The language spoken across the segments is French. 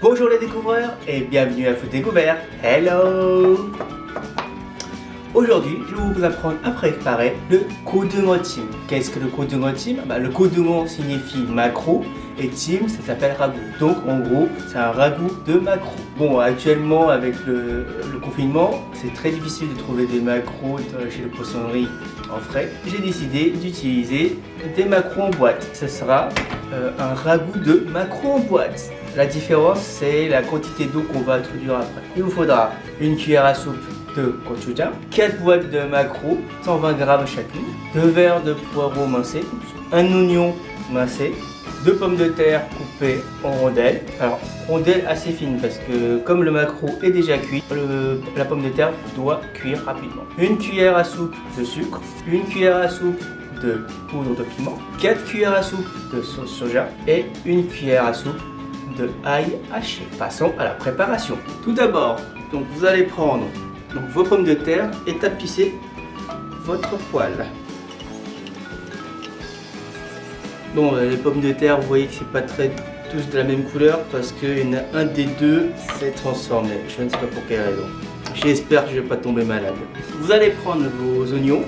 Bonjour les découvreurs et bienvenue à Food Découverte. Hello. Aujourd'hui, je vais vous apprendre à préparer le 고등어찜. Qu'est-ce que le 고등어찜? Le 고등어 signifie maquereau et 찜 ça s'appelle ragoût. Donc en gros, c'est un ragoût de maquereau. Bon, actuellement avec le confinement, c'est très difficile de trouver des maquereaux chez les poissonneries en frais. J'ai décidé d'utiliser des maquereaux en boîte. Ce sera un ragoût de maquereau en boîte. La différence, c'est la quantité d'eau qu'on va introduire après. Il vous faudra une cuillère à soupe de gochujang, 4 boîtes de maquereau, 120 g chacune, 2 verres de poireaux mincés, un oignon mincé, 2 pommes de terre coupées en rondelles. Alors, rondelles assez fines parce que comme le maquereau est déjà cuit, la pomme de terre doit cuire rapidement. Une cuillère à soupe de sucre, une cuillère à soupe de poudre de piment, 4 cuillères à soupe de sauce soja et une cuillère à soupe de ail haché. Passons à la préparation. Tout d'abord, donc vous allez prendre vos pommes de terre et tapisser votre poêle. Bon, les pommes de terre, vous voyez que c'est pas tous de la même couleur parce qu'il y en a un des deux s'est transformé. Je ne sais pas pour quelle raison. J'espère que je ne vais pas tomber malade. Vous allez prendre vos oignons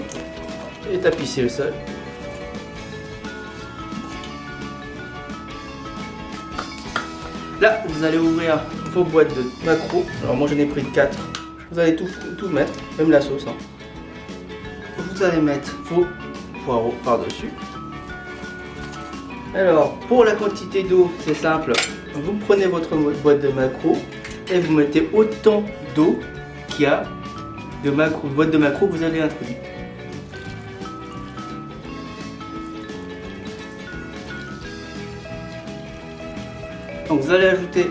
et tapisser le sol. Là, vous allez ouvrir vos boîtes de maquereau. Alors moi j'en ai pris 4. Vous allez tout mettre, même la sauce. Vous allez mettre vos poireaux par-dessus. Alors, pour la quantité d'eau, c'est simple. Vous prenez votre boîte de maquereau et vous mettez autant d'eau qu'il y a de boîte de maquereau que vous allez introduire. Donc vous allez ajouter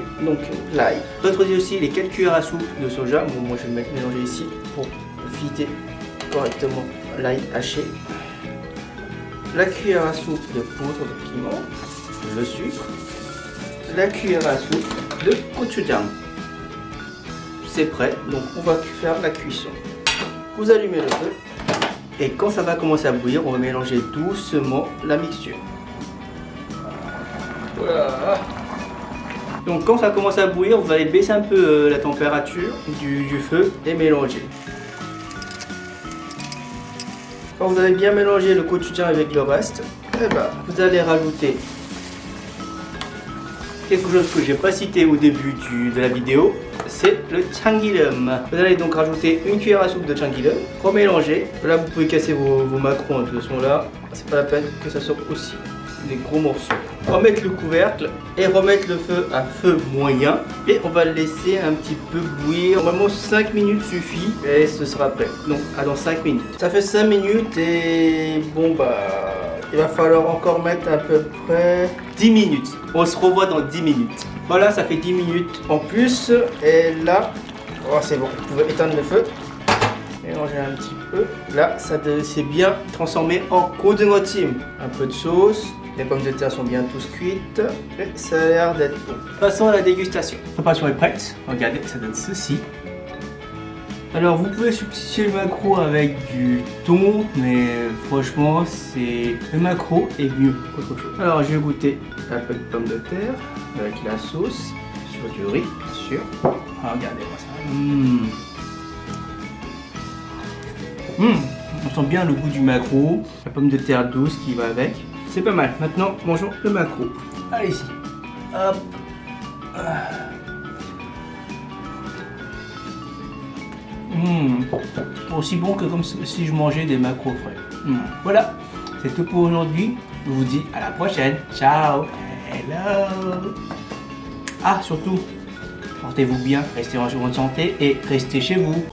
l'ail. Vous introduisez aussi les 4 cuillères à soupe de soja. Bon, moi je vais le mélanger ici pour vider correctement l'ail haché. La cuillère à soupe de poudre de piment, le sucre, la cuillère à soupe de gochujang. C'est prêt, donc on va faire la cuisson. Vous allumez le feu et quand ça va commencer à bouillir, on va mélanger doucement la mixture. Voilà. Donc quand ça commence à bouillir, vous allez baisser un peu la température du feu et mélanger. Quand vous avez bien mélangé le gochujang avec le reste, vous allez rajouter quelque chose que je n'ai pas cité au début de la vidéo, c'est le chamgirum. Vous allez donc rajouter une cuillère à soupe de chamgirum, remélanger. Là vous pouvez casser vos macarons, de toute façon là, c'est pas la peine que ça sorte aussi des gros morceaux. Remettre le couvercle et remettre le feu à feu moyen et on va le laisser un petit peu bouillir. Normalement 5 minutes suffit et ce sera prêt. Donc dans 5 minutes. Ça fait 5 minutes et bon il va falloir encore mettre à peu près 10 minutes. On se revoit dans 10 minutes. Voilà, ça fait 10 minutes en plus et là, c'est bon, vous pouvez éteindre le feu. Mélanger un petit peu. Là, ça s'est bien transformé en 고등어찜. Un peu de sauce. Les pommes de terre sont bien tous cuites. Et ça a l'air d'être bon. Passons à la dégustation. La préparation est prête. Regardez, ça donne ceci. Alors, vous pouvez substituer le maquereau avec du thon, mais franchement, le maquereau est mieux qu'autre chose. Alors, je vais goûter un peu de pommes de terre avec la sauce sur du riz, bien sûr. Regardez-moi ça. On sent bien le goût du maquereau, la pomme de terre douce qui va avec. C'est pas mal. Maintenant, mangeons le maquereau. Allez-y. Hop. Aussi bon que comme si je mangeais des maquereaux frais. Voilà, c'est tout pour aujourd'hui. Je vous dis à la prochaine. Ciao. Hello. Ah, surtout, portez-vous bien, restez en bonne santé et restez chez vous.